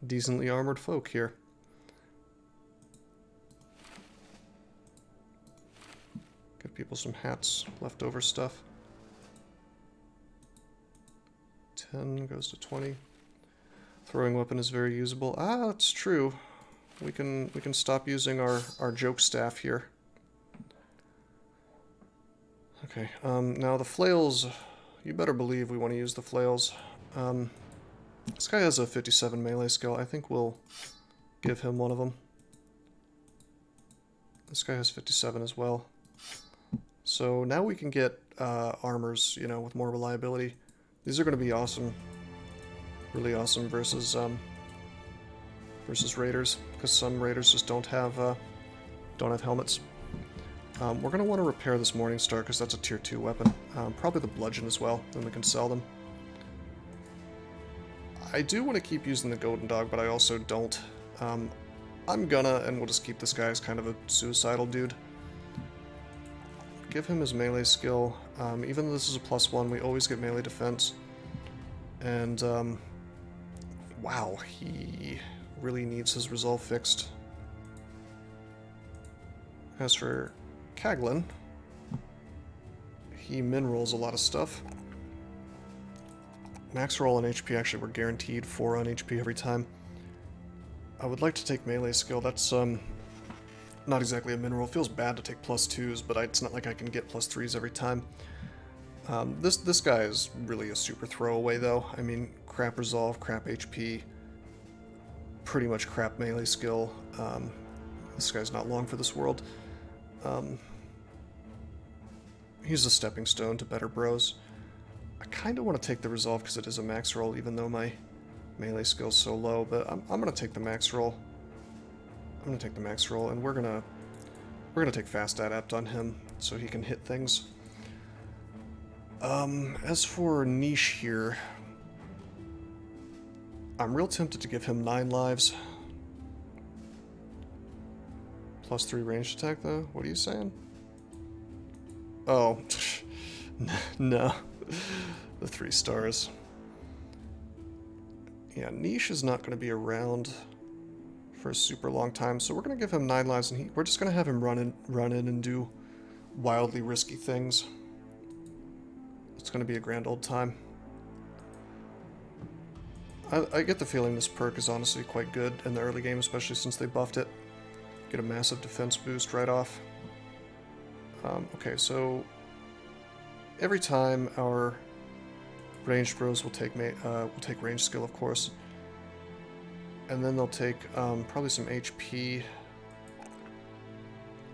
decently armored folk here. Give people some hats, leftover stuff. 10 goes to 20. Throwing weapon is very usable. Ah, that's true. We can stop using our joke staff here. Okay, now the flails, you better believe we want to use the flails. This guy has a 57 melee skill. I think we'll give him one of them. This guy has 57 as well. So now we can get armors, you know, with more reliability. These are going to be awesome. Really awesome versus raiders, because some raiders just don't have helmets. We're going to want to repair this Morning Star because that's a tier 2 weapon. Probably the bludgeon as well, then we can sell them. I do want to keep using the Golden Dog, but I also don't. I'm gonna, and we'll just keep this guy as kind of a suicidal dude. Give him his melee skill. Even though this is a +1, we always get melee defense. And, wow, he really needs his resolve fixed. As for Caglin, he min-rolls a lot of stuff. Max roll and HP, actually, we're guaranteed 4 on HP every time. I would like to take melee skill. That's not exactly a min-roll. Feels bad to take +2s, but it's not like I can get +3s every time. This guy is really a super throwaway, though. I mean, crap resolve, crap HP, pretty much crap melee skill. This guy's not long for this world. He's a stepping stone to better bros. I kind of want to take the resolve because it is a max roll, even though my melee skill's so low. But I'm gonna take the max roll. I'm gonna take the max roll, and we're gonna take fast adapt on him so he can hit things. As for niche here, I'm real tempted to give him 9 lives. +3 ranged attack, though? What are you saying? Oh, no. The 3 stars. Yeah, niche is not going to be around for a super long time, so we're going to give him 9 lives, and we're just going to have him run in and do wildly risky things. It's going to be a grand old time. I get the feeling this perk is honestly quite good in the early game, especially since they buffed it. Get a massive defense boost right off. Okay, so every time our ranged bros will take range skill, of course, and then they'll take probably some HP.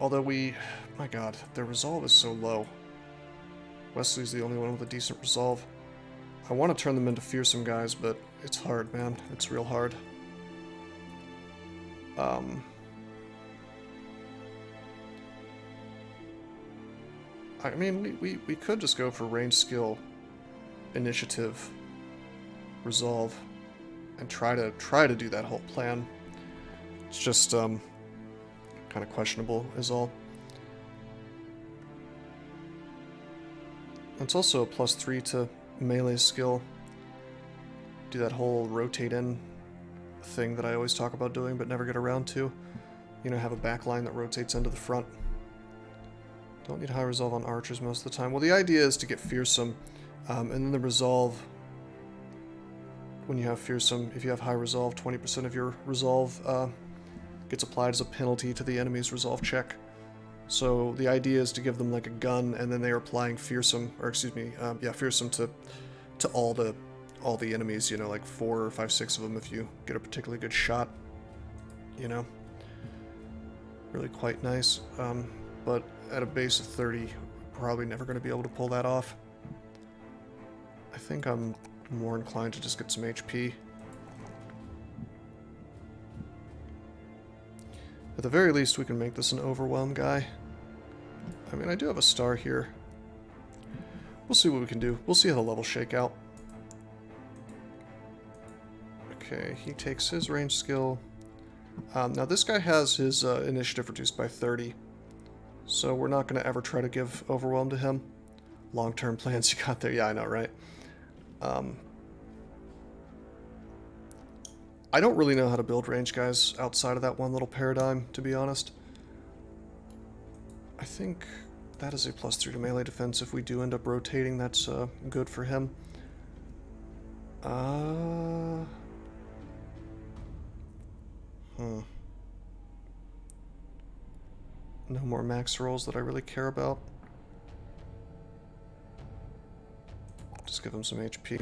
Although my God, their resolve is so low. Wesley's the only one with a decent resolve. I want to turn them into fearsome guys, but it's hard, man. It's real hard. I mean, we could just go for range skill, initiative, resolve, and try to do that whole plan. It's just kind of questionable, is all. It's also a +3 to melee skill. Do that whole rotate in thing that I always talk about doing but never get around to. You know, have a backline that rotates into the front. Don't need high resolve on archers most of the time. Well, the idea is to get fearsome, and then the resolve, when you have fearsome, if you have high resolve, 20% of your resolve gets applied as a penalty to the enemy's resolve check. So the idea is to give them like a gun, and then they are applying fearsome, or excuse me, fearsome to all the enemies. You know, like 4 or 5, 6 of them if you get a particularly good shot. You know, really quite nice. But at a base of 30, probably never going to be able to pull that off. I think I'm more inclined to just get some HP. At the very least, we can make this an overwhelm guy. I mean, I do have a star here. We'll see what we can do. We'll see how the levels shake out. Okay, he takes his range skill. Now this guy has his initiative reduced by 30. So we're not going to ever try to give overwhelm to him. Long-term plans you got there. Yeah, I know, right? I don't really know how to build range guys outside of that one little paradigm, to be honest. I think that is a +3 to melee defense. If we do end up rotating, that's good for him. No more max rolls that I really care about. Just give him some HP.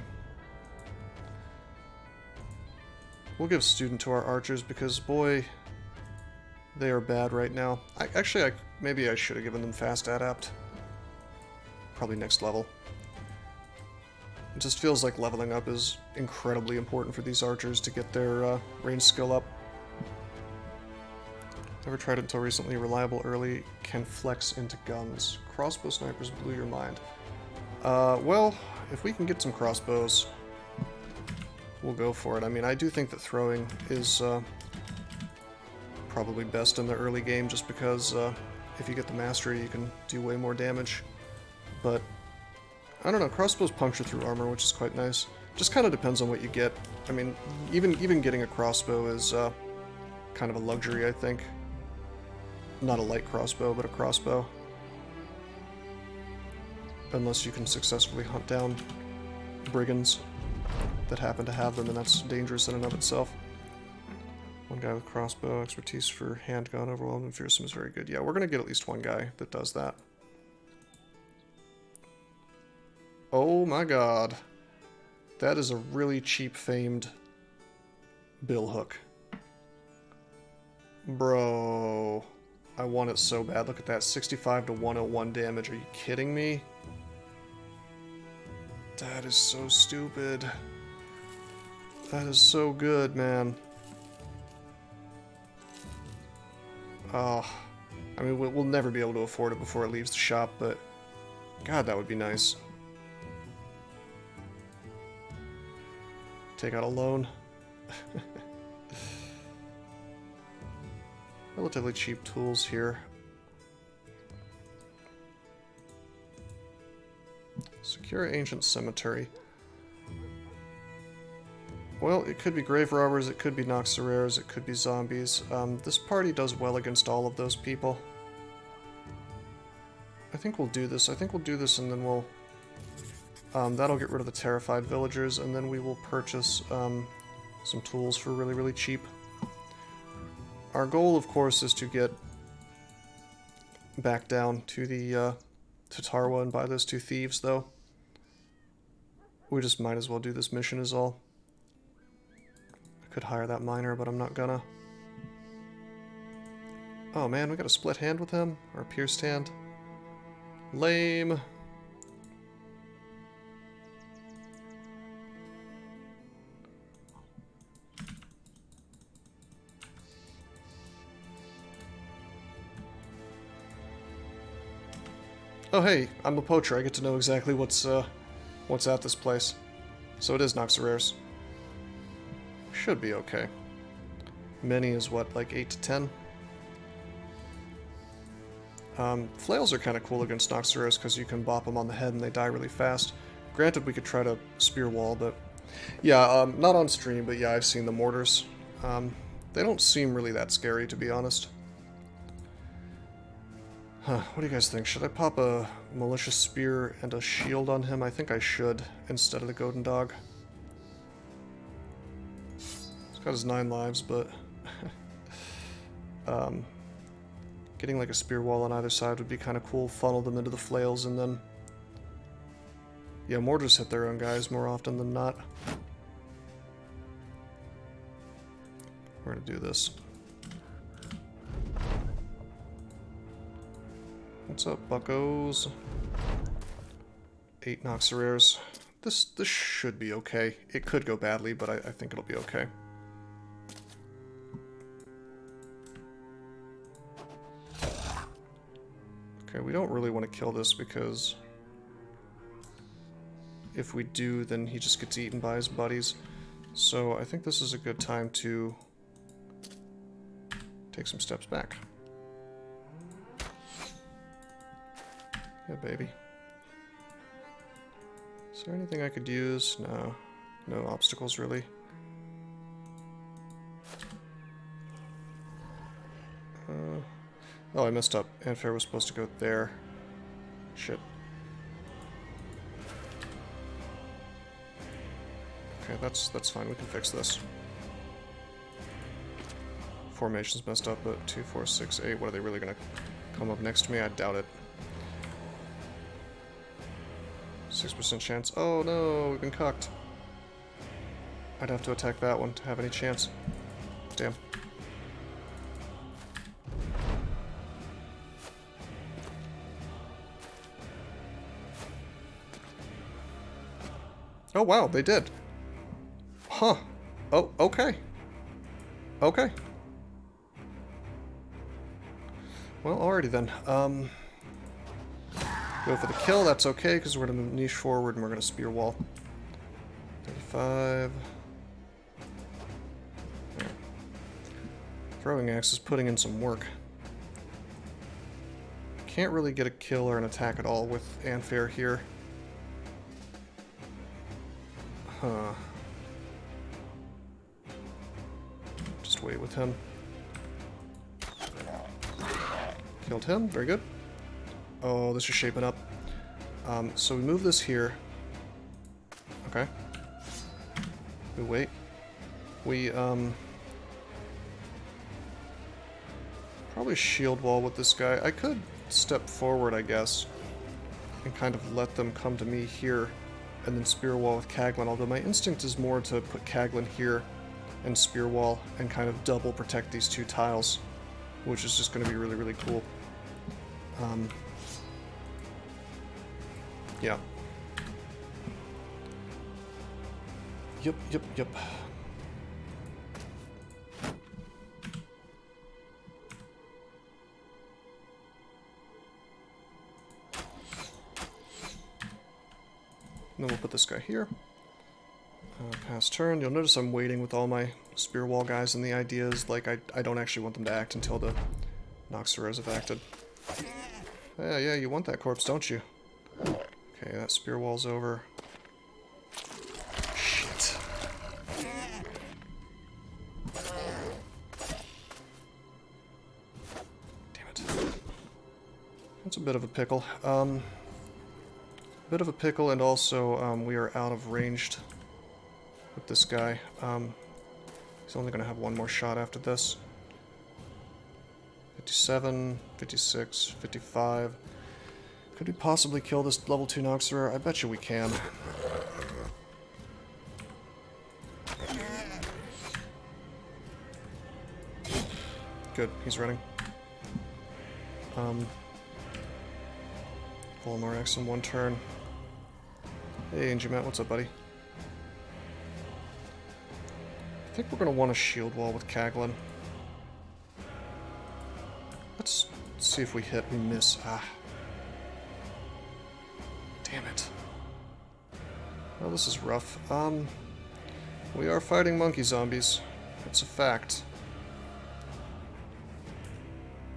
We'll give student to our archers because, boy, they are bad right now. Maybe I should have given them fast adapt. Probably next level. It just feels like leveling up is incredibly important for these archers to get their range skill up. Never tried it until recently. Reliable early, can flex into guns. Crossbow snipers blew your mind. Well, if we can get some crossbows, we'll go for it. I mean, I do think that throwing is probably best in the early game, just because if you get the mastery, you can do way more damage. But I don't know, crossbows puncture through armor, which is quite nice. Just kind of depends on what you get. I mean, even getting a crossbow is kind of a luxury, I think. Not a light crossbow, but a crossbow. Unless you can successfully hunt down brigands that happen to have them, and that's dangerous in and of itself. One guy with crossbow, expertise for handgun, overwhelmed and fearsome is very good. Yeah, we're going to get at least one guy that does that. Oh my god. That is a really cheap famed bill hook. Bro. I want it so bad. Look at that. 65 to 101 damage. Are you kidding me? That is so stupid. That is so good, man. Oh. I mean, we'll never be able to afford it before it leaves the shop, but god, that would be nice. Take out a loan. Relatively cheap tools here. Secure ancient cemetery. Well, it could be grave robbers, it could be noxerares, it could be zombies. This party does well against all of those people. I think we'll do this. I think we'll do this, and then we'll... that'll get rid of the terrified villagers, and then we will purchase some tools for really, really cheap. Our goal, of course, is to get back down to the to Tarwa and buy those 2 thieves, though. We just might as well do this mission is all. I could hire that miner, but I'm not gonna. Oh man, we got a split hand with him? Or a pierced hand? Lame. Oh hey, I'm a poacher. I get to know exactly what's at this place. So it is noxerares. Should be okay. Many is what, like 8 to 10? Flails are kind of cool against noxerares because you can bop them on the head and they die really fast. Granted, we could try to spear wall, but... Yeah, not on stream, but yeah, I've seen the mortars. They don't seem really that scary, to be honest. Huh, what do you guys think? Should I pop a malicious spear and a shield on him? I think I should, instead of the golden dog. He's got his 9 lives, but... getting like a spear wall on either side would be kind of cool. Funnel them into the flails, and then... Yeah, mortars hit their own guys more often than not. We're gonna do this. What's up, buckos? 8 noxerares. This should be okay. It could go badly, but I think it'll be okay. Okay, we don't really want to kill this because if we do, then he just gets eaten by his buddies. So I think this is a good time to take some steps back. Yeah, baby. Is there anything I could use? No. No obstacles, really. Oh, I messed up. Anfair was supposed to go there. Shit. Okay, that's fine. We can fix this. Formation's messed up, but 2, 4, 6, 8. What, are they really gonna come up next to me? I doubt it. 6% chance. Oh no, we've been cucked. I'd have to attack that one to have any chance. Damn. Oh wow, they did. Huh. Oh, okay. Okay. Well, alrighty then. Go for the kill, that's okay, because we're going to niche forward and we're going to spear wall. 35. Right. Throwing axe is putting in some work. Can't really get a kill or an attack at all with Anfair here. Huh. Just wait with him. Killed him, very good. Oh, this is shaping up. So we move this here. Okay. We wait. We, probably shield wall with this guy. I could step forward, I guess, and kind of let them come to me here, and then spear wall with Kaglin, although my instinct is more to put Kaglin here and spear wall and kind of double protect these two tiles, which is just going to be really, really cool. Yeah. Yep. And then we'll put this guy here. Pass turn. You'll notice I'm waiting with all my spear wall guys, and the idea is, like, I don't actually want them to act until the Noxeras have acted. Yeah, you want that corpse, don't you? Okay, that spear wall's over. Shit. Damn it. That's a bit of a pickle. Bit of a pickle, and also we are out of ranged with this guy. He's only going to have one more shot after this. 57, 56, 55. Could we possibly kill this level 2 Noxerar? I bet you we can. Good, he's running. Volmar X in one turn. Hey, Angie-Matt, what's up, buddy? I think we're going to want a shield wall with Kaglin. Let's see if we hit. We miss. Ah. Damn it. Well, this is rough. We are fighting monkey zombies. It's a fact.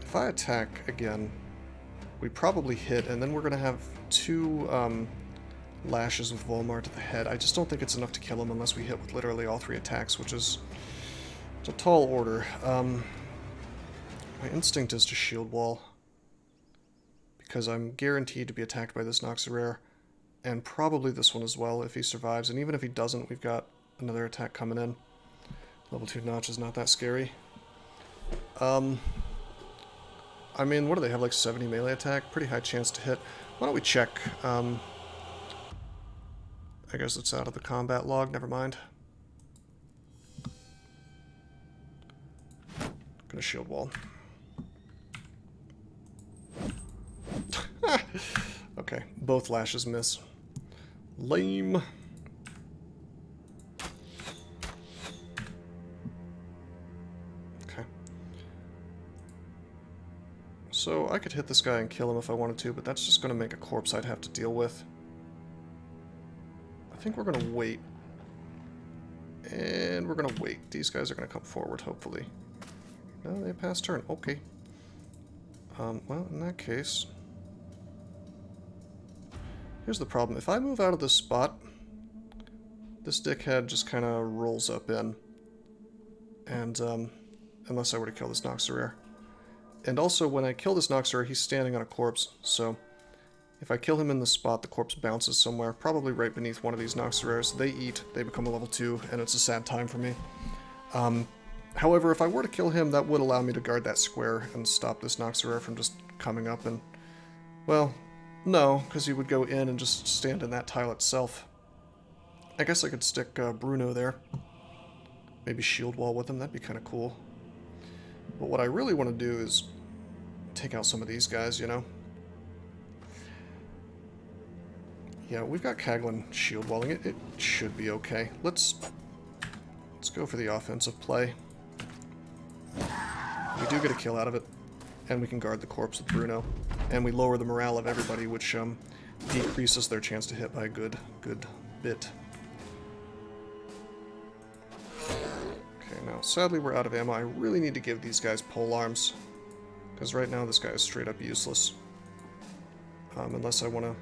If I attack again, we probably hit, and then we're going to have two lashes with Volmar to the head. I just don't think it's enough to kill him unless we hit with literally all 3 attacks, which is a tall order. My instinct is to shield wall, because I'm guaranteed to be attacked by this Noxerar, and probably this one as well if he survives, and even if he doesn't, we've got another attack coming in. Level 2 Notch is not that scary. I mean, what do they have, like 70 melee attack? Pretty high chance to hit. Why don't we check? I guess it's out of the combat log, never mind. Gonna shield wall. Okay, both lashes miss. Lame. Okay. So I could hit this guy and kill him if I wanted to, but that's just going to make a corpse I'd have to deal with. I think we're going to wait. And we're going to wait. These guys are going to come forward, hopefully. No, they passed turn. Okay. Well, in that case... Here's the problem. If I move out of this spot, this dickhead just kind of rolls up in. And, unless I were to kill this Noxerar. And also, when I kill this Noxer, he's standing on a corpse, so if I kill him in the spot, the corpse bounces somewhere, probably right beneath one of these Noxerares. They eat, they become a level 2, and it's a sad time for me. However, if I were to kill him, that would allow me to guard that square and stop this Noxerare from just coming up and... Well, no, because he would go in and just stand in that tile itself. I guess I could stick Bruno there. Maybe shield wall with him, that'd be kind of cool. But what I really want to do is take out some of these guys, you know? Yeah, we've got Kaglin shield walling. It should be okay. Let's go for the offensive play. We do get a kill out of it, and we can guard the corpse with Bruno. And we lower the morale of everybody, which decreases their chance to hit by a good bit. Now, sadly, we're out of ammo. I really need to give these guys pole arms, because right now this guy is straight up useless. Unless I want to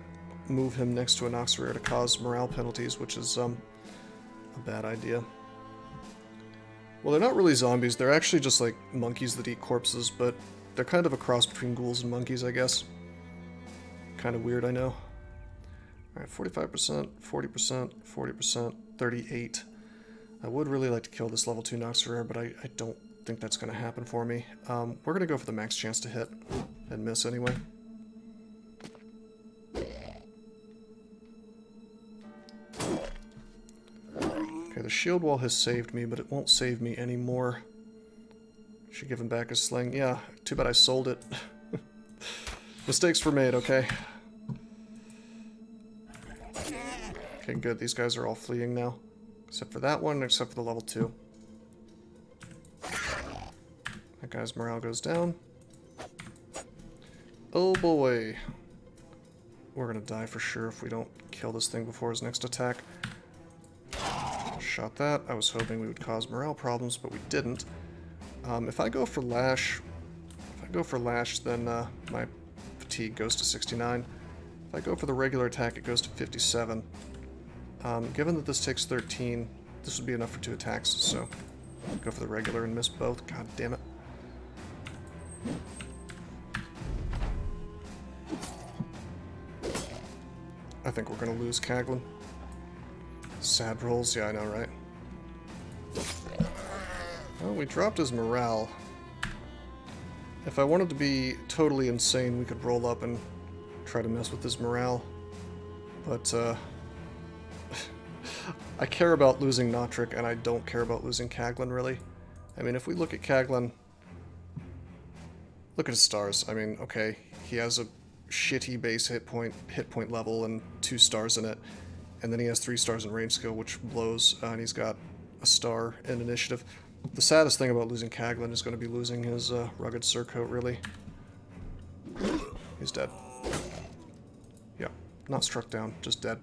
move him next to a Noxerare to cause morale penalties, which is a bad idea. Well, they're not really zombies. They're actually just like monkeys that eat corpses, but they're kind of a cross between ghouls and monkeys, I guess. Kind of weird, I know. Alright, 45%, 40%, 40%, 38%. I would really like to kill this level 2 Noxerare, but I don't think that's going to happen for me. We're going to go for the max chance to hit and miss anyway. Okay, the shield wall has saved me, but it won't save me anymore. Should give him back his sling. Yeah, too bad I sold it. Mistakes were made, okay? Okay, good. These guys are all fleeing now. Except for that one, except for the level 2. That guy's morale goes down. Oh boy. We're gonna die for sure if we don't kill this thing before his next attack. Shot that. I was hoping we would cause morale problems, but we didn't. If I go for Lash, then my fatigue goes to 69. If I go for the regular attack, it goes to 57. Given that this takes 13, this would be enough for 2 attacks, so go for the regular and miss both. God damn it. I think we're going to lose Kaglin. Sad rolls, yeah, I know, right? Well, we dropped his morale. If I wanted to be totally insane, we could roll up and try to mess with his morale. But, I care about losing Notric, and I don't care about losing Kaglin, really. I mean, if we look at Kaglin, look at his stars. I mean, okay, he has a shitty base hit point level and 2 stars in it, and then he has 3 stars in range skill, which blows, and he's got a star in initiative. The saddest thing about losing Kaglin is going to be losing his rugged surcoat, really. He's dead. Yeah, not struck down, just dead.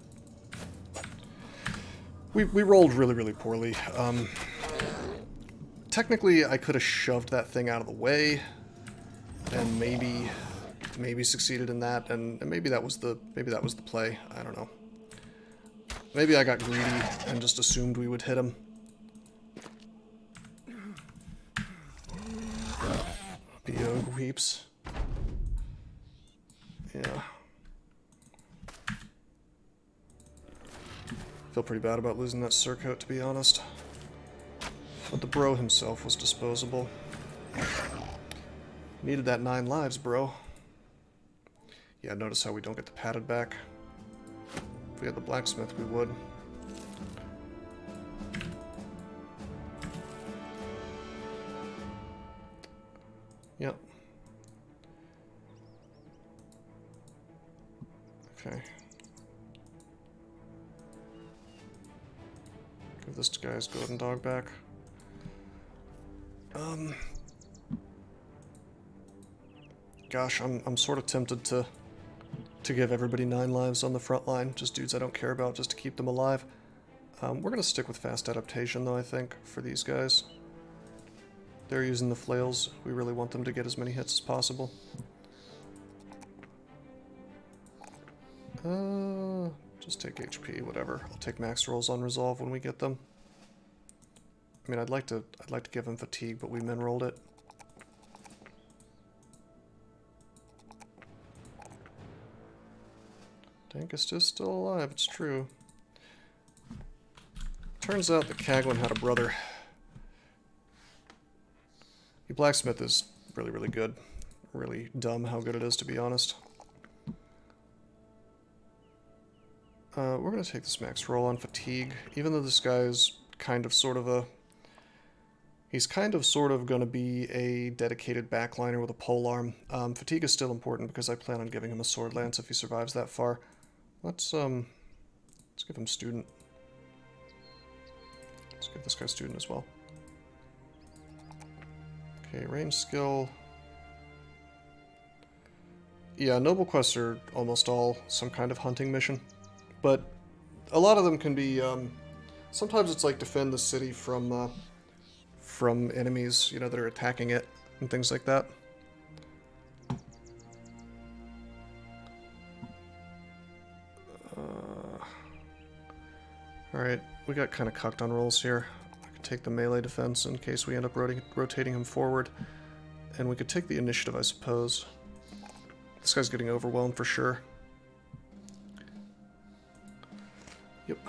We rolled really, really poorly. Technically, I could have shoved that thing out of the way, and maybe succeeded in that, and maybe that was the play. I don't know. Maybe I got greedy and just assumed we would hit him. Biog weeps. Yeah. Feel pretty bad about losing that surcoat, to be honest. But the bro himself was disposable. Needed that 9 lives, bro. Yeah, notice how we don't get the padded back. If we had the blacksmith, we would. Yep. Okay. Give this guy's golden dog back. Gosh, I'm sort of tempted to give everybody 9 lives on the front line, just dudes I don't care about, just to keep them alive. We're gonna stick with fast adaptation, though, I think, for these guys. They're using the flails. We really want them to get as many hits as possible. Just take HP, whatever. I'll take max rolls on resolve when we get them. I mean, I'd like to give him fatigue, but we min rolled it. Tankus is still alive, it's true. Turns out that Caglin had a brother. The blacksmith is really, really good. Really dumb how good it is, to be honest. We're going to take this max roll on fatigue, even though this guy is kind of sort of a... He's kind of sort of going to be a dedicated backliner with a polearm. Fatigue is still important because I plan on giving him a sword lance if he survives that far. Let's give him student. Let's give this guy student as well. Okay, range skill. Yeah, noble quests are almost all some kind of hunting mission. But a lot of them can be, sometimes it's like defend the city from enemies, you know, that are attacking it and things like that. Alright, we got kind of cucked on rolls here. I could take the melee defense in case we end up rotating him forward. And we could take the initiative, I suppose. This guy's getting overwhelmed for sure. Yep.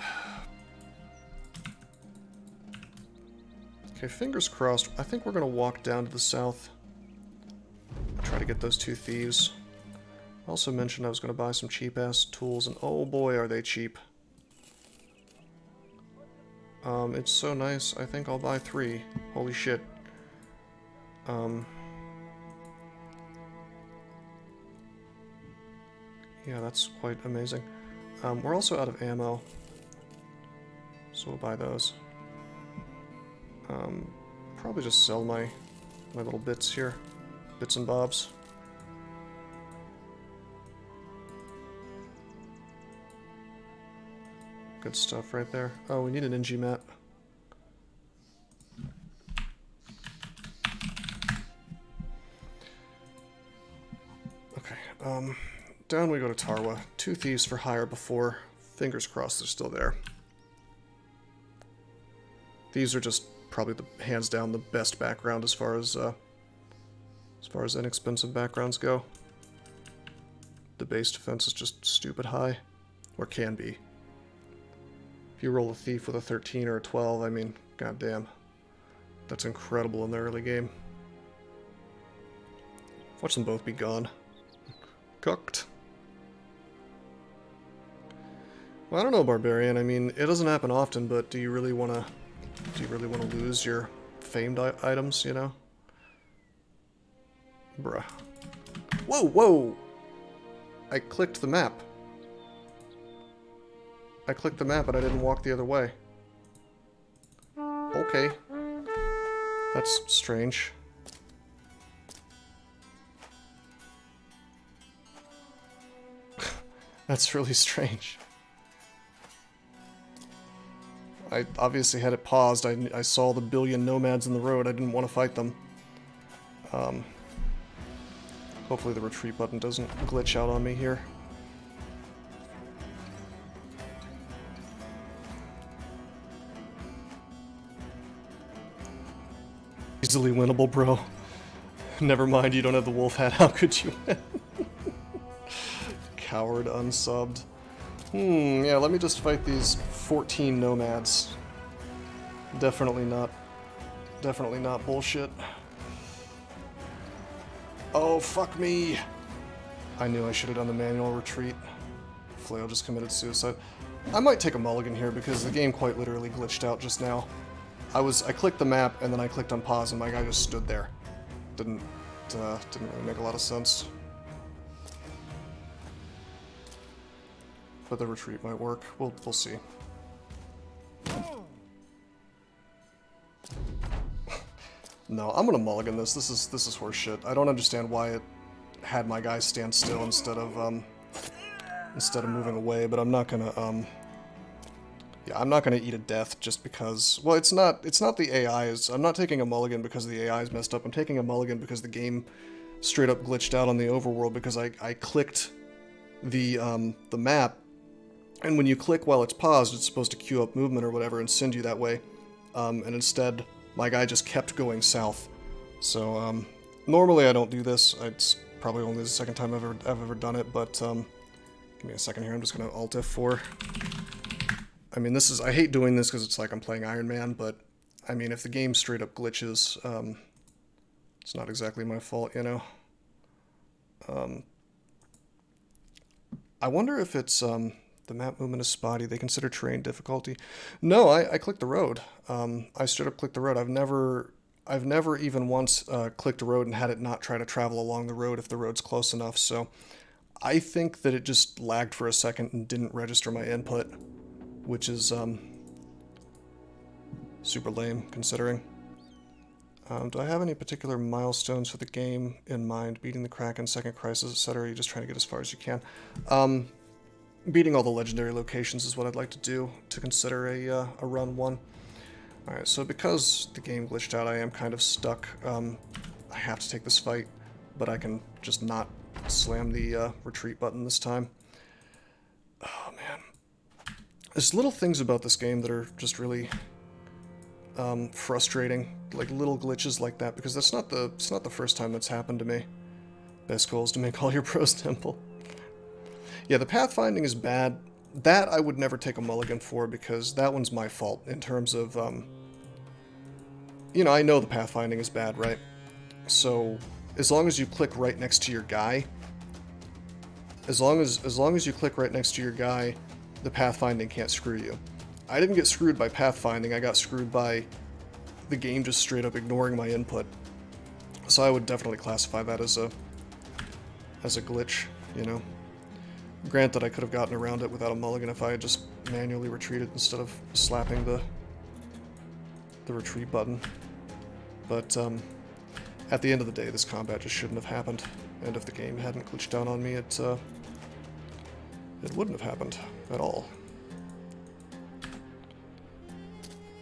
Okay, fingers crossed. I think we're going to walk down to the south. Try to get those two thieves. I also mentioned I was going to buy some cheap-ass tools, and oh boy, are they cheap. It's so nice. I think I'll buy 3. Holy shit. Yeah, that's quite amazing. We're also out of ammo, so we'll buy those. Probably just sell my little bits here, bits and bobs. Good stuff right there. Oh, we need an NG mat. Okay, down we go to Tarwa. 2 thieves for hire before. Fingers crossed they're still there. These are just probably the hands down the best background as far as inexpensive backgrounds go. The base defense is just stupid high, or can be. If you roll a thief with a 13 or a 12, I mean, goddamn, that's incredible in the early game. Watch them both be gone. Cooked. Well, I don't know, Barbarian. I mean, it doesn't happen often, but do you really want to lose your famed items, you know? Bruh. Whoa, whoa! I clicked the map. I clicked the map, but I didn't walk the other way. Okay. That's strange. That's really strange. I obviously had it paused. I saw the billion nomads in the road. I didn't want to fight them. Hopefully the retreat button doesn't glitch out on me here. Easily winnable, bro. Never mind, you don't have the wolf hat. How could you win? Coward unsubbed. Yeah, let me just fight these 14 nomads. Definitely not bullshit. Oh, fuck me! I knew I should have done the manual retreat. Flail just committed suicide. I might take a mulligan here because the game quite literally glitched out just now. I clicked the map and then I clicked on pause and my guy just stood there. Didn't really make a lot of sense. But the retreat might work. We'll see. No, I'm gonna mulligan this. This is horseshit. I don't understand why it had my guy stand still instead of moving away, but I'm not gonna yeah, I'm not gonna eat a death just because. Well, it's not the AI's. I'm not taking a mulligan because the AI's messed up. I'm taking a mulligan because the game straight up glitched out on the overworld because I clicked the map, and when you click while it's paused, it's supposed to queue up movement or whatever and send you that way. And instead, my guy just kept going south. So normally I don't do this. It's probably only the second time I've ever done it, but Give me a second here. I'm just going to Alt F4. I mean, this is... I hate doing this because it's like I'm playing Iron Man, but... I mean, if the game straight up glitches, it's not exactly my fault, you know? I wonder if it's... the map movement is spotty. They consider terrain difficulty. No, I clicked the road. I straight up clicked the road. I've never even once clicked a road and had it not try to travel along the road if the road's close enough, so... I think that it just lagged for a second and didn't register my input, which is super lame, considering. Do I have any particular milestones for the game in mind? Beating the Kraken, Second Crisis, etc. You're just trying to get as far as you can. Beating all the legendary locations is what I'd like to do to consider a run 1. Alright, so because the game glitched out, I am kind of stuck. I have to take this fight, but I can just not slam the retreat button this time. Oh man, there's little things about this game that are just really frustrating, like little glitches like that, because it's not the first time that's happened to me. Best goal is to make all your pros temple. Yeah, the pathfinding is bad. That I would never take a mulligan for, because that one's my fault in terms of you know, I know the pathfinding is bad, right? So as long as you click right next to your guy, as long as you click right next to your guy, the pathfinding can't screw you. I didn't get screwed by pathfinding, I got screwed by the game just straight up ignoring my input. So I would definitely classify that as a glitch, you know. Granted, I could have gotten around it without a mulligan if I had just manually retreated instead of slapping the retreat button. But at the end of the day, this combat just shouldn't have happened. And if the game hadn't glitched down on me, it wouldn't have happened at all.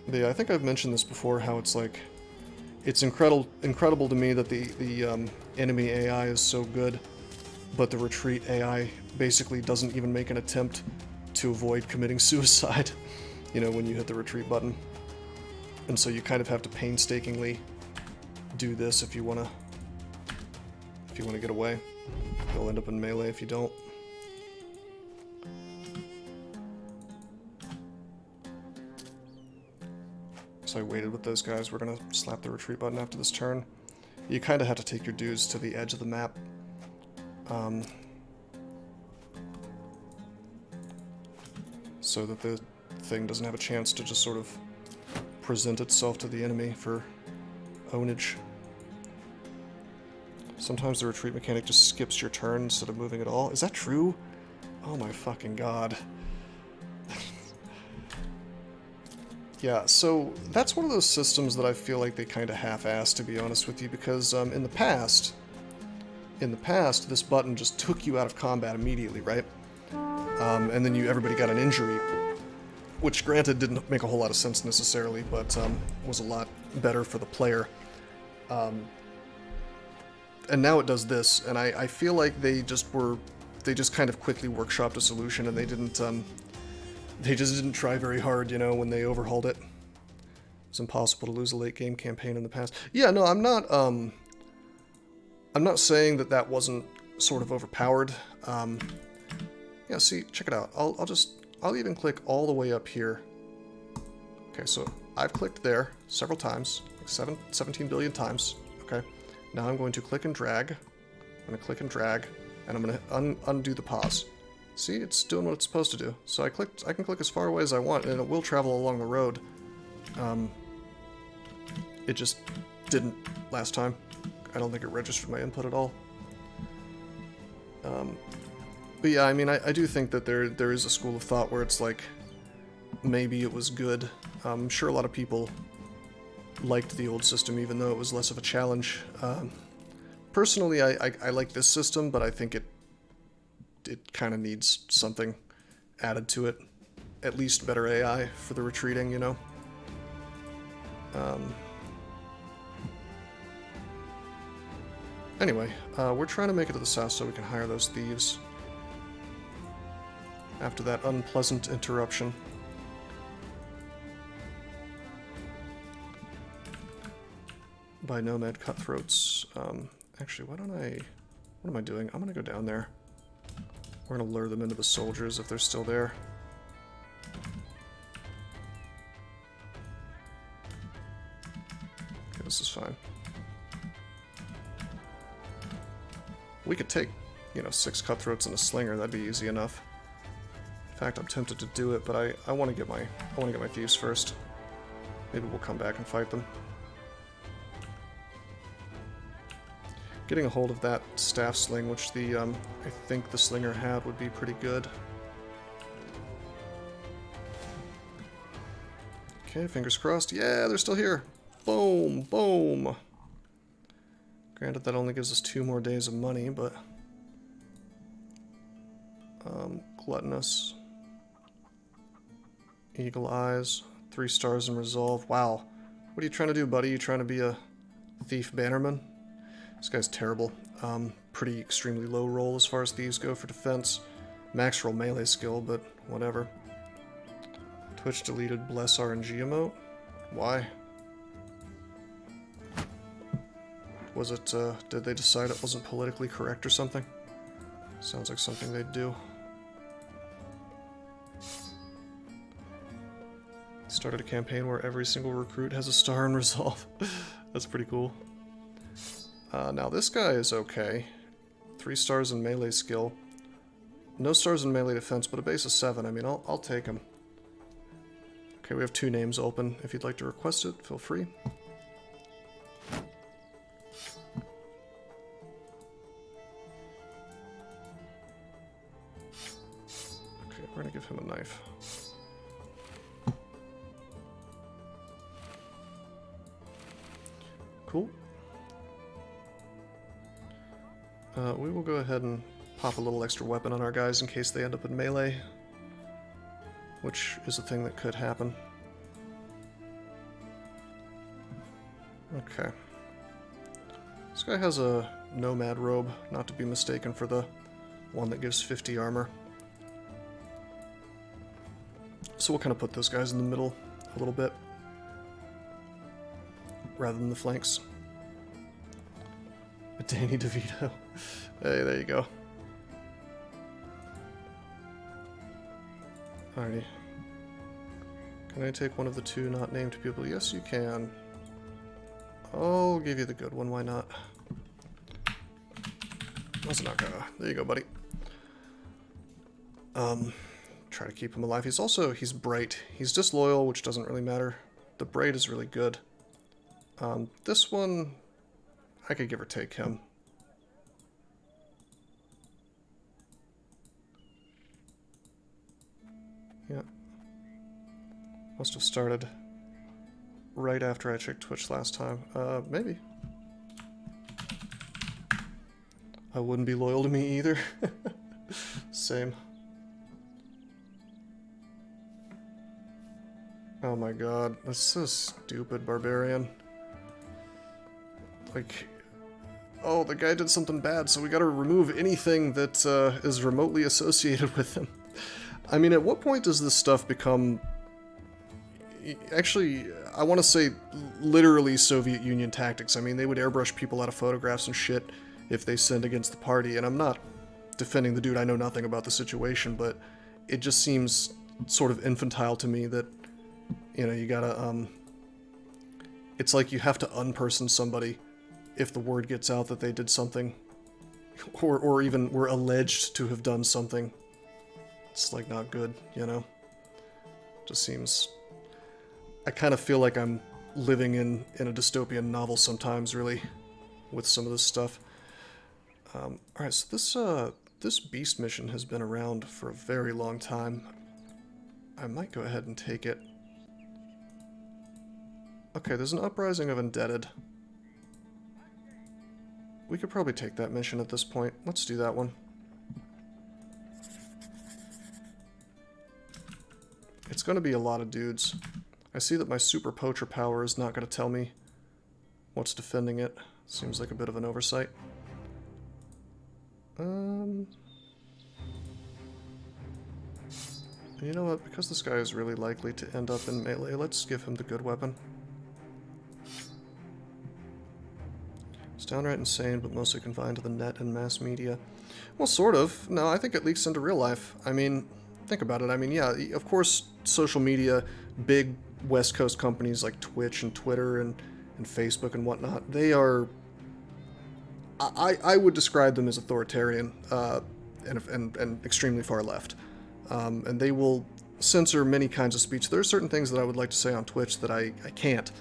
But yeah, I think I've mentioned this before, how it's like, it's incredible to me that the enemy AI is so good, but the retreat AI basically doesn't even make an attempt to avoid committing suicide, you know, when you hit the retreat button. And so you kind of have to painstakingly do this if you want to get away. You'll end up in melee if you don't. So I waited with those guys. We're gonna slap the retreat button after this turn. You kind of have to take your dudes to the edge of the map. So that the thing doesn't have a chance to just sort of present itself to the enemy for ownage. Sometimes the retreat mechanic just skips your turn instead of moving at all. Is that true? Oh my fucking god. Yeah, so that's one of those systems that I feel like they kind of half-assed, to be honest with you, because in the past, this button just took you out of combat immediately, right? And then everybody got an injury, which granted didn't make a whole lot of sense necessarily, but was a lot better for the player. And now it does this, and I feel like they just kind of quickly workshopped a solution, and they just didn't try very hard, you know, when they overhauled it. It's impossible to lose a late game campaign in the past. Yeah, no, I'm not saying that wasn't sort of overpowered. Yeah, see, check it out. I'll even click all the way up here. Okay, so I've clicked there several times, like 17 billion times. Okay, now I'm going to click and drag. I'm going to click and drag, and I'm going to undo the pause. See, it's doing what it's supposed to do. So I can click as far away as I want, and it will travel along the road. It just didn't last time. I don't think it registered my input at all. But yeah, I mean, I do think that there is a school of thought where it's like, maybe it was good. I'm sure a lot of people liked the old system, even though it was less of a challenge. Personally, I like this system, but I think it kind of needs something added to it. At least better AI for the retreating, you know? Anyway, we're trying to make it to the south so we can hire those thieves. After that unpleasant interruption. By nomad cutthroats. Actually, why don't I... What am I doing? I'm gonna go down there. We're gonna lure them into the soldiers if they're still there. Okay, this is fine. We could take, you know, 6 cutthroats and a slinger. That'd be easy enough. In fact, I'm tempted to do it, but I want to get my thieves first. Maybe we'll come back and fight them. Getting a hold of that staff sling, which the I think the slinger had, would be pretty good. Okay, fingers crossed. Yeah, they're still here. Boom, boom. Granted, that only gives us 2 more days of money, but gluttonous. Eagle eyes. 3 stars in resolve. Wow. What are you trying to do, buddy? You trying to be a thief bannerman? This guy's terrible. Pretty extremely low roll as far as thieves go for defense. Max roll melee skill, but whatever. Twitch deleted bless RNG emote. Why? Was it, did they decide it wasn't politically correct or something? Sounds like something they'd do. Started a campaign where every single recruit has a star in resolve. That's pretty cool. Now this guy is okay. 3 stars in melee skill. No stars in melee defense, but a base of 7. I mean, I'll take him. Okay, we have 2 names open. If you'd like to request it, feel free. Okay, we're gonna give him a knife. Cool. We will go ahead and pop a little extra weapon on our guys in case they end up in melee, which is a thing that could happen. Okay. This guy has a nomad robe, not to be mistaken for the one that gives 50 armor. So we'll kind of put those guys in the middle a little bit, rather than the flanks. Danny DeVito. Hey, there you go. Alrighty. Can I take one of the 2 not named people? Yes, you can. I'll give you the good one, why not? Mazanaka. There you go, buddy. Try to keep him alive. He's bright. He's disloyal, which doesn't really matter. The braid is really good. This one, I could give or take him. Yeah. Must have started right after I checked Twitch last time. Maybe. I wouldn't be loyal to me either. Same. Oh my god, that's so stupid, barbarian. Like, oh, the guy did something bad, so we gotta remove anything that is remotely associated with him. I mean, at what point does this stuff become... Actually, I want to say literally Soviet Union tactics. I mean, they would airbrush people out of photographs and shit if they sinned against the party, and I'm not defending the dude, I know nothing about the situation, but it just seems sort of infantile to me that, you know, you gotta, it's like you have to unperson somebody if the word gets out that they did something, or even were alleged to have done something. It's, like, not good, you know? Just seems... I kind of feel like I'm living in a dystopian novel sometimes, really, with some of this stuff. Alright, so this beast mission has been around for a very long time. I might go ahead and take it. Okay, there's an uprising of indebted. We could probably take that mission at this point. Let's do that one. It's going to be a lot of dudes. I see that my super poacher power is not going to tell me what's defending it. Seems like a bit of an oversight. You know what? Because this guy is really likely to end up in melee, let's give him the good weapon. It's downright insane, but mostly confined to the net and mass media. Well, sort of. No, I think it leaks into real life. I mean, think about it. I mean, yeah, of course, social media, big West Coast companies like Twitch and Twitter and Facebook and whatnot, they are. I would describe them as authoritarian and extremely far left. And they will censor many kinds of speech. There are certain things that I would like to say on Twitch that I can't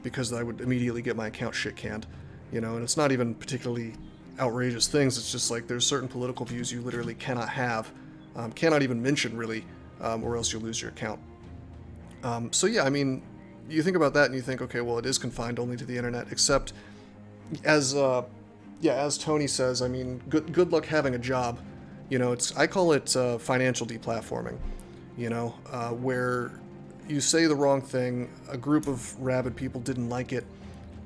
because I would immediately get my account shit canned. And it's not even particularly outrageous things. It's just like there's certain political views you literally cannot have, cannot even mention really, or else you'll lose your account. So yeah, I mean, you think about that and you think, okay, well, it is confined only to the internet. Except, as Tony says, I mean, good luck having a job. I call it financial deplatforming. Where you say the wrong thing, a group of rabid people didn't like it,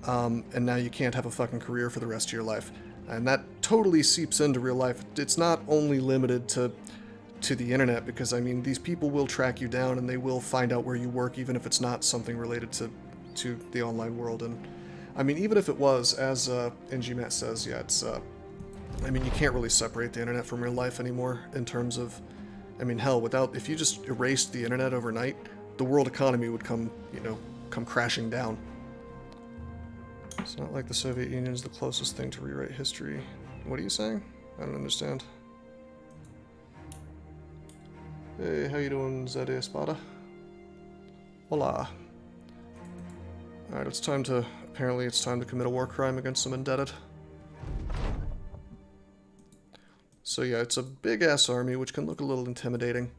and now you can't have a fucking career for the rest of your life. And that totally seeps into real life. It's not only limited to the internet, because I mean, these people will track you down and they will find out where you work, even if it's not something related to the online world. And I mean, even if it was, as NGMat says, yeah, it's I mean, you can't really separate the internet from real life anymore in terms of, I mean, hell, if you just erased the internet overnight, the world economy would come crashing down. It's not like the Soviet Union is the closest thing to rewrite history. What are you saying? I don't understand. Hey, how you doing, Zed Espada? Hola. Alright, apparently it's time to commit a war crime against some indebted. So yeah, it's a big-ass army, which can look a little intimidating.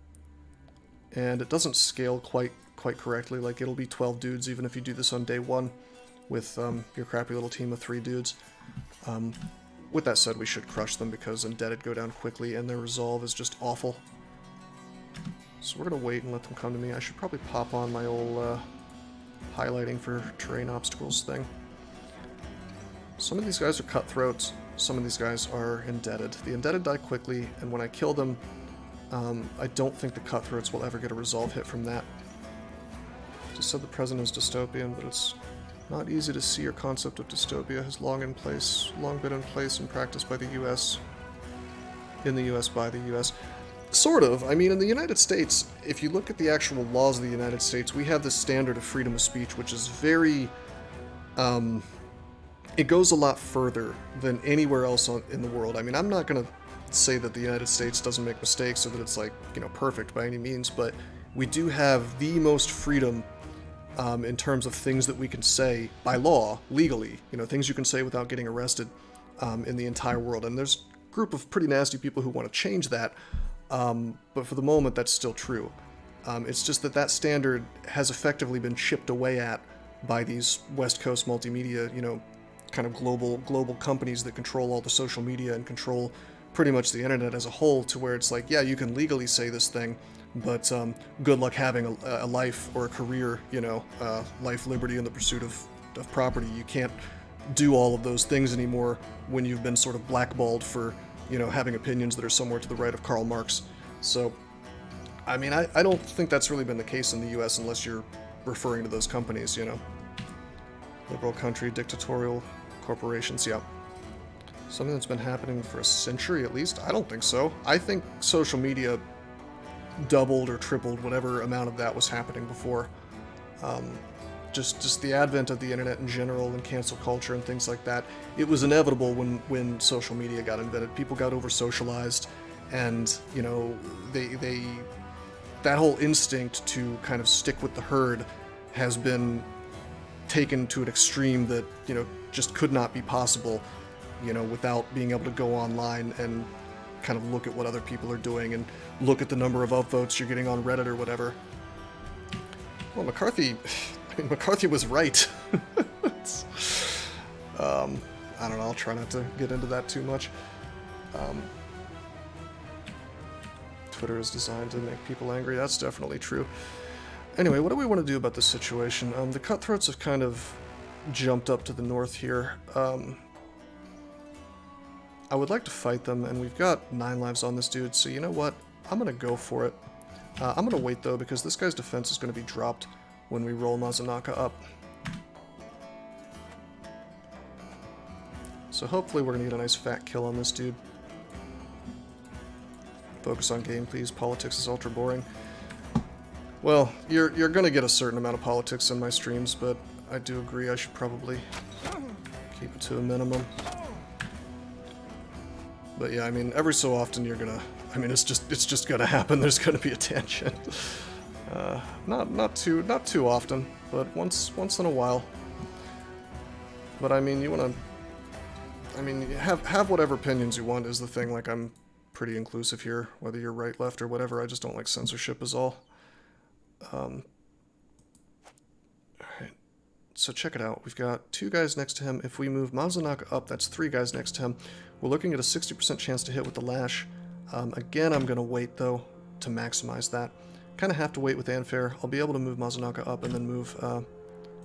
And it doesn't scale quite correctly, like it'll be 12 dudes even if you do this on day 1 with your crappy little team of 3 dudes. With that said, we should crush them because indebted go down quickly and their resolve is just awful. So we're going to wait and let them come to me. I should probably pop on my old highlighting for terrain obstacles thing. Some of these guys are cutthroats, some of these guys are indebted. The indebted die quickly, and when I kill them, I don't think the cutthroats will ever get a resolve hit from that. Just said the present is dystopian, but it's not easy to see. Your concept of dystopia has long been in place and practiced by the U.S. In the U.S. by the U.S. Sort of. I mean, in the United States, if you look at the actual laws of the United States, we have this standard of freedom of speech, which is very, it goes a lot further than anywhere else in the world. I mean, I'm not going to say that the United States doesn't make mistakes or that it's like, perfect by any means, but we do have the most freedom in terms of things that we can say by law, legally, things you can say without getting arrested in the entire world. And there's a group of pretty nasty people who want to change that. But for the moment, that's still true. It's just that standard has effectively been chipped away at by these West Coast multimedia, kind of global companies that control all the social media and control pretty much the internet as a whole, to where it's like, yeah, you can legally say this thing, but good luck having a life or a career, life, liberty, and the pursuit of property. You can't do all of those things anymore when you've been sort of blackballed for having opinions that are somewhere to the right of Karl Marx. So, I mean, I don't think that's really been the case in the U.S. unless you're referring to those companies, Liberal country, dictatorial corporations, yeah. Something that's been happening for a century at least? I don't think so. I think social media doubled or tripled whatever amount of that was happening before. Just the advent of the internet in general and cancel culture and things like that, it was inevitable when social media got invented. People got over-socialized, and, that whole instinct to kind of stick with the herd has been taken to an extreme that, just could not be possible, without being able to go online and kind of look at what other people are doing and look at the number of upvotes you're getting on Reddit or whatever. Well, McCarthy was right. I don't know, I'll try not to get into that too much. Twitter is designed to make people angry, that's definitely true. Anyway, what do we want to do about this situation? The cutthroats have kind of jumped up to the north here. I would like to fight them, and we've got 9 lives on this dude, so you know what? I'm going to go for it. I'm going to wait, though, because this guy's defense is going to be dropped when we roll Mazanaka up. So hopefully we're going to get a nice fat kill on this dude. Focus on game, please. Politics is ultra boring. Well, you're gonna get a certain amount of politics in my streams, but I do agree I should probably keep it to a minimum. But yeah, I mean, every so often you're gonna... I mean, it's just gonna happen. There's gonna be a tangent. Not too often, but once in a while. But I mean, you wanna... I mean, have whatever opinions you want is the thing. Like, I'm pretty inclusive here, whether you're right, left, or whatever. I just don't like censorship is all. Alright. So check it out. We've got 2 guys next to him. If we move Mazanaka up, that's 3 guys next to him. We're looking at a 60% chance to hit with the lash. Again, I'm going to wait, though, to maximize that. Kind of have to wait with Anfair. I'll be able to move Mazanaka up and then move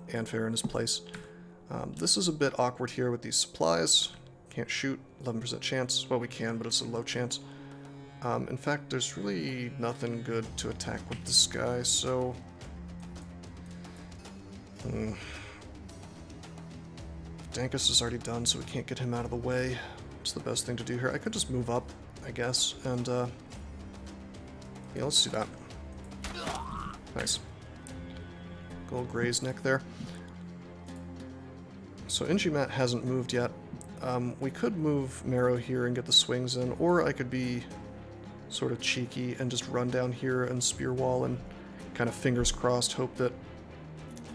Anfair in his place. This is a bit awkward here with these supplies. Can't shoot, 11% chance. Well, we can, but it's a low chance. In fact, there's really nothing good to attack with this guy, so... Dankus is already done, so we can't get him out of the way. It's the best thing to do here. I could just move up, I guess, and, yeah, let's do that. Nice. Gold Gray's neck there. So Injimat hasn't moved yet. We could move Marrow here and get the swings in, or I could be sort of cheeky and just run down here and spear wall and kind of fingers crossed hope that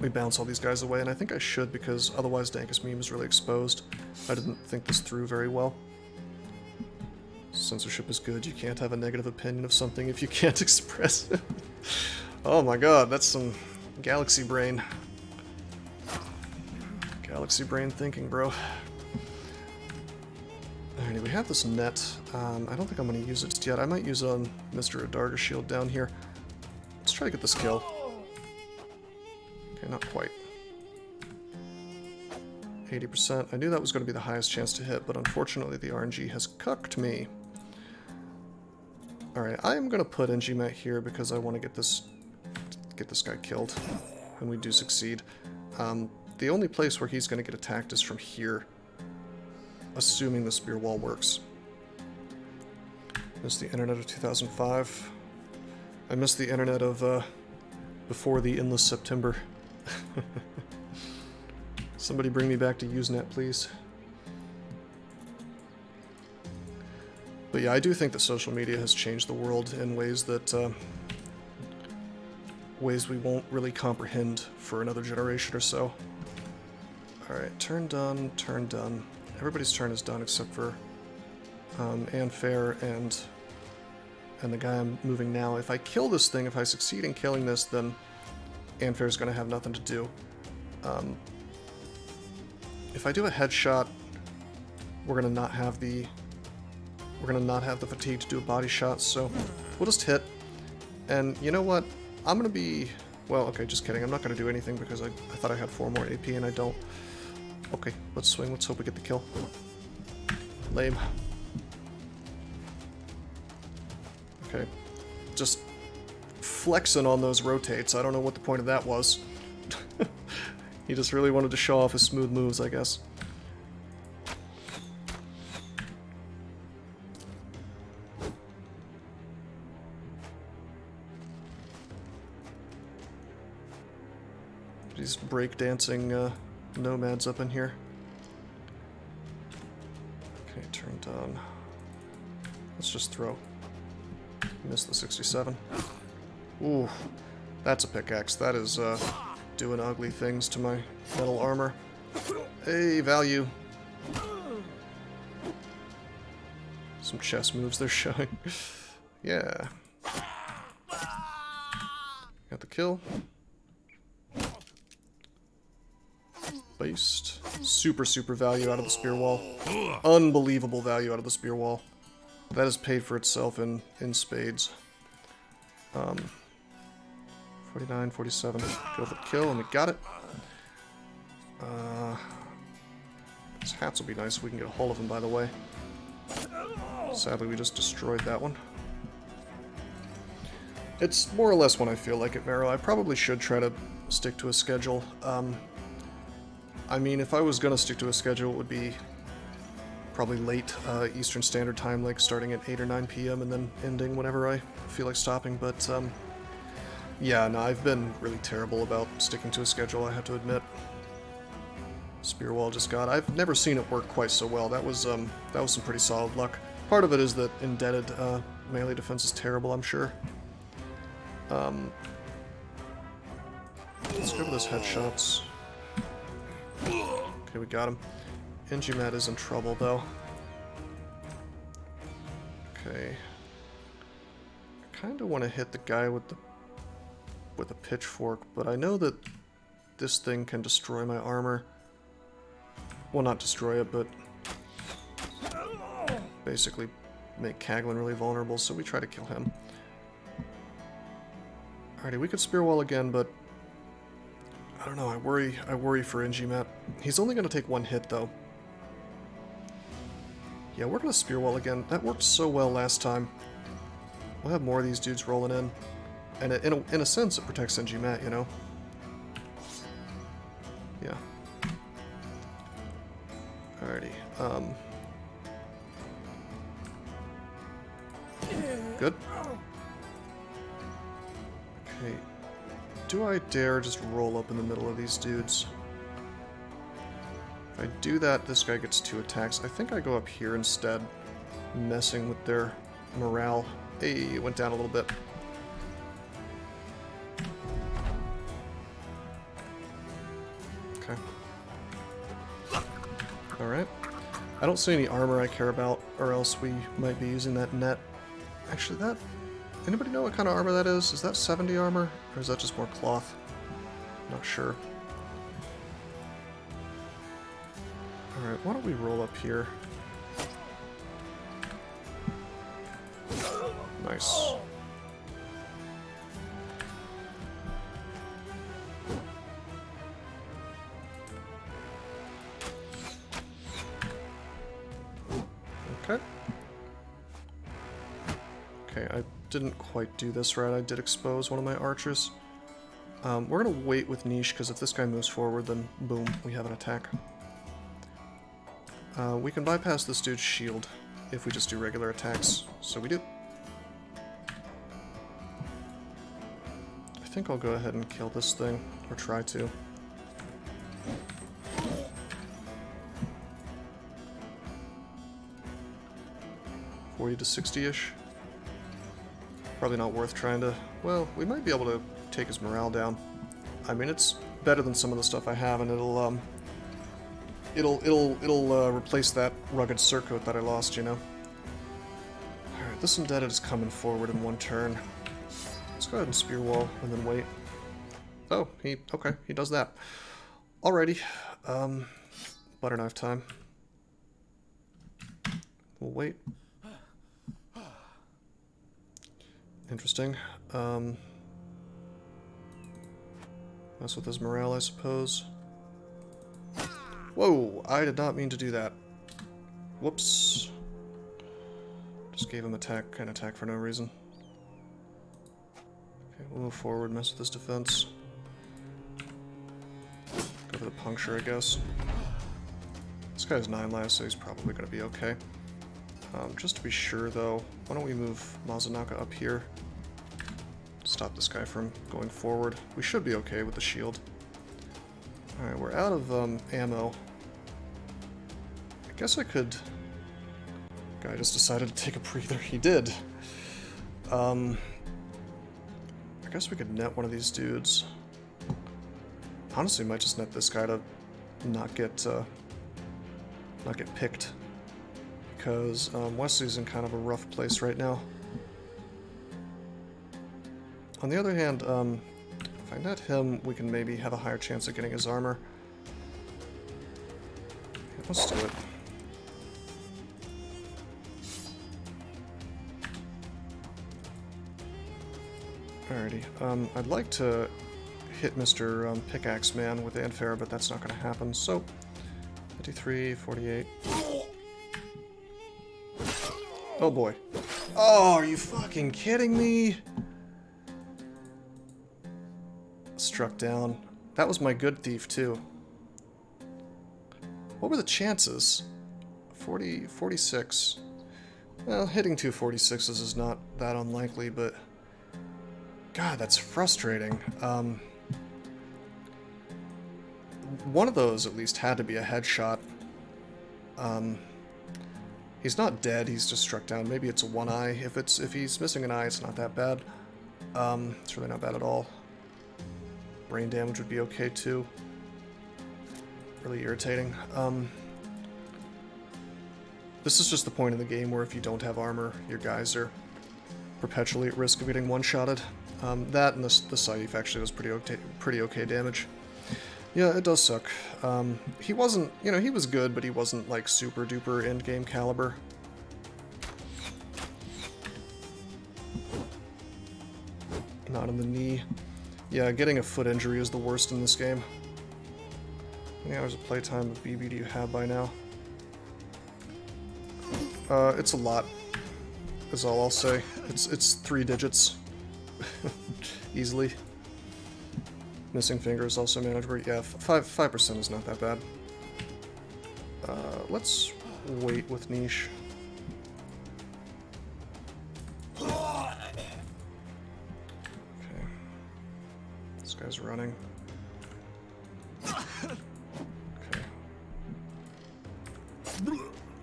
we bounce all these guys away, and I think I should because otherwise Dankus meme is really exposed. I didn't think this through very well. Censorship is good. You can't have a negative opinion of something if you can't express it. Oh my god, that's some galaxy brain. Galaxy brain thinking, bro. Alrighty, we have this net. I don't think I'm going to use it yet. I might use it on Mr. Adarga shield down here. Let's try to get this kill. Okay, not quite. 80%. I knew that was going to be the highest chance to hit, but unfortunately the RNG has cucked me. Alright, I am going to put NGMat here because I want to get this guy killed, and we do succeed. The only place where he's going to get attacked is from here, assuming the spear wall works. Missed the internet of 2005. I missed the internet of before the endless September. Somebody bring me back to Usenet, please. But yeah, I do think that social media has changed the world in ways that ways we won't really comprehend for another generation or so. Alright, turn done, turn done. Everybody's turn is done except for Anfair and the guy I'm moving now. If I kill this thing, if I succeed in killing this, then Anfair's going to have nothing to do. If I do a headshot, we're going to not have the fatigue to do a body shot, so we'll just hit. And you know what? I'm going to be... Well, okay, just kidding. I'm not going to do anything because I thought I had 4 more AP and I don't. Okay, let's swing. Let's hope we get the kill. Lame. Okay. Just flexing on those rotates. I don't know what the point of that was. He just really wanted to show off his smooth moves, I guess. These breakdancing nomads up in here. Okay, turned on. Let's just throw. Missed the 67. Ooh, that's a pickaxe. That is doing ugly things to my metal armor. Hey, value. Some chess moves they're showing. Yeah. Got the kill. Based. Super value out of the spear wall. Unbelievable value out of the spear wall. That has paid for itself in spades. 49, 47. Go for the kill, and we got it. These hats will be nice if we can get a hold of them, by the way. Sadly, we just destroyed that one. It's more or less when I feel like it, Marrow. I probably should try to stick to a schedule. I mean, if I was going to stick to a schedule, it would be probably late Eastern Standard Time, like starting at 8 or 9 p.m. and then ending whenever I feel like stopping, but yeah, no, I've been really terrible about sticking to a schedule, I have to admit. Spear wall just got. I've never seen it work quite so well. That was some pretty solid luck. Part of it is that indebted melee defense is terrible, I'm sure. Let's go for those headshots. Okay, we got him. Engimat is in trouble, though. Okay. I kind of want to hit the guy with a pitchfork, but I know that this thing can destroy my armor. Well, not destroy it, but basically make Caglin really vulnerable, so we try to kill him. Alrighty, we could spear wall again, but I don't know, I worry for Engimat. He's only going to take one hit, though. Yeah, we're going to spear wall again. That worked so well last time. We'll have more of these dudes rolling in. And in a sense, it protects Engimat, you know? Yeah. Alrighty, good. Okay, do I dare just roll up in the middle of these dudes? If I do that, this guy gets 2 attacks. I think I go up here instead, messing with their morale. Hey, it went down a little bit. Okay. Alright. I don't see any armor I care about, or else we might be using that net. Actually, that... Anybody know what kind of armor that is? Is that 70 armor? Or is that just more cloth? Not sure. Alright, why don't we roll up here? Nice. Okay. Okay, I didn't quite do this right. I did expose one of my archers. We're gonna wait with niche, because if this guy moves forward, then boom, we have an attack. We can bypass this dude's shield if we just do regular attacks, so we do. I think I'll go ahead and kill this thing, or try to. $40 to 60-ish. Probably not worth trying to... Well, we might be able to take his morale down. I mean, it's better than some of the stuff I have, and it'll replace that rugged surcoat that I lost, you know? Alright, this indebted is coming forward in one turn. Let's go ahead and spear wall, and then wait. Oh, okay, he does that. Alrighty, butter knife time. We'll wait. Interesting. Mess with his morale, I suppose. Whoa, I did not mean to do that. Whoops. Just gave him an attack for no reason. Okay, we'll move forward, mess with his defense. Go for the puncture, I guess. This guy has 9 lives, so he's probably going to be okay. Just to be sure, though, why don't we move Mazunaka up here? Stop this guy from going forward. We should be okay with the shield. Alright, we're out of ammo. I guess I could... Guy just decided to take a breather. He did. I guess we could net one of these dudes. Honestly, might just net this guy to not get picked. Because Wesley's in kind of a rough place right now. On the other hand, if I net him, we can maybe have a higher chance of getting his armor. Yeah, let's do it. Alrighty, I'd like to hit Mr. Pickaxe Man with Anfair, but that's not going to happen, so... 53, 48... Oh boy. Oh, are you fucking kidding me? Struck down. That was my good thief, too. What were the chances? 46. Well, hitting 246s is not that unlikely, but God, that's frustrating. One of those at least had to be a headshot. He's not dead, he's just struck down. Maybe it's a one eye. If he's missing an eye, it's not that bad. It's really not bad at all. Brain damage would be okay too. Really irritating. This is just the point in the game where if you don't have armor, your guys are perpetually at risk of getting one-shotted. That and the Saif actually was pretty okay damage. Yeah, it does suck. He wasn't, you know, he was good, but he wasn't like super duper end-game caliber. Not in the knee. Yeah, getting a foot injury is the worst in this game. How many hours of playtime with BB do you have by now? It's a lot, is all I'll say. It's 3 digits. Easily. Missing fingers also manageable. Yeah, 5% is not that bad. Let's wait with niche. Okay. This guy's running. Okay.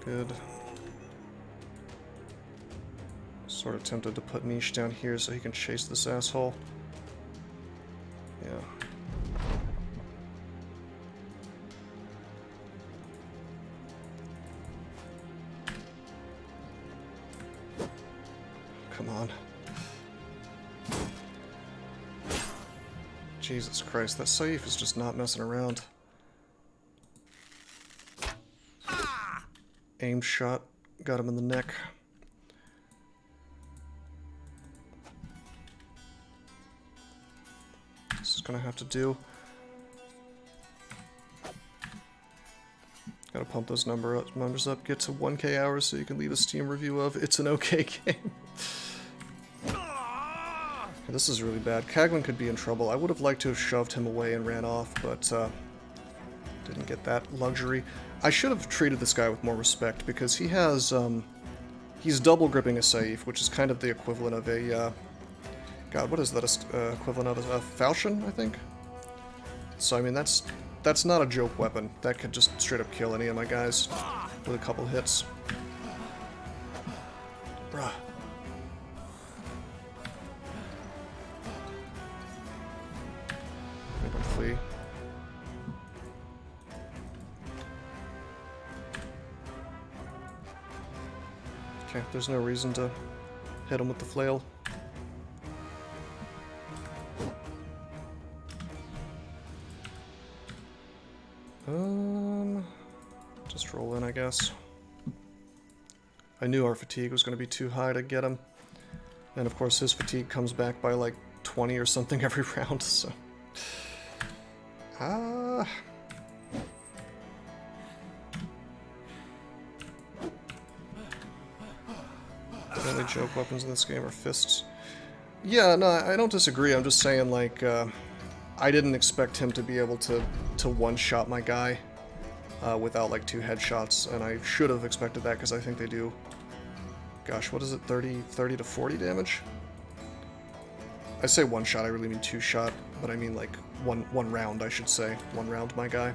Good. Sort of tempted to put niche down here so he can chase this asshole. Yeah. Come on. Jesus Christ, that Saif is just not messing around. Aim shot, got him in the neck. This is gonna have to do. Gotta pump those numbers up, get to 1k hours so you can leave a Steam review of It's an Okay Game. This is really bad. Kagman could be in trouble. I would have liked to have shoved him away and ran off, but didn't get that luxury. I should have treated this guy with more respect because he has, he's double gripping a Saif, which is kind of the equivalent of a, God, what is that equivalent of? A falchion, I think? So, I mean, that's not a joke weapon. That could just straight up kill any of my guys with a couple hits. Bruh. Make him flee. Okay, there's no reason to hit him with the flail. Just roll in, I guess. I knew our fatigue was going to be too high to get him. And of course his fatigue comes back by like 20 or something every round, so... The only joke weapons in this game are fists. Yeah, no, I don't disagree. I'm just saying, like, I didn't expect him to be able to one-shot my guy without, like, 2 headshots, and I should have expected that, because I think they do, gosh, what is it, 30 to 40 damage? I say one-shot, I really mean 2-shot, but I mean, like, one round, I should say. 1 round, my guy.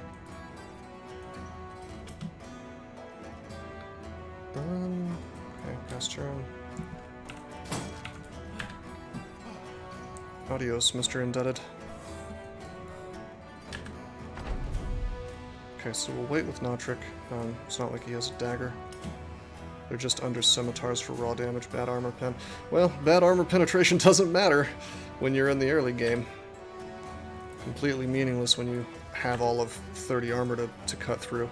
Okay, pass turn. Adios, Mr. Indebted. Okay, so we'll wait with Notric. It's not like he has a dagger. They're just under scimitars for raw damage, bad armor pen. Well, bad armor penetration doesn't matter when you're in the early game. Completely meaningless when you have all of 30 armor to cut through.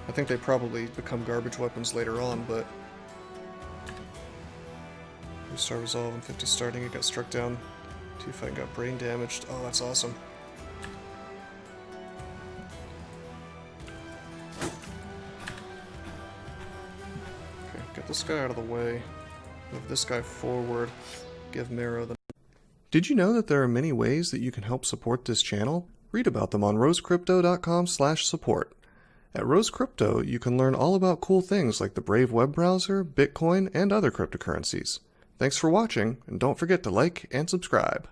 I think they probably become garbage weapons later on, but... 3-star resolve and 50 starting, it got struck down. 2 fight got brain damaged. Oh, that's awesome. Okay, get this guy out of the way. Move this guy forward. Give Mero the... Did you know that there are many ways that you can help support this channel? Read about them on rosecrypto.com/support. At Rose Crypto, you can learn all about cool things like the Brave web browser, Bitcoin, and other cryptocurrencies. Thanks for watching, and don't forget to like and subscribe.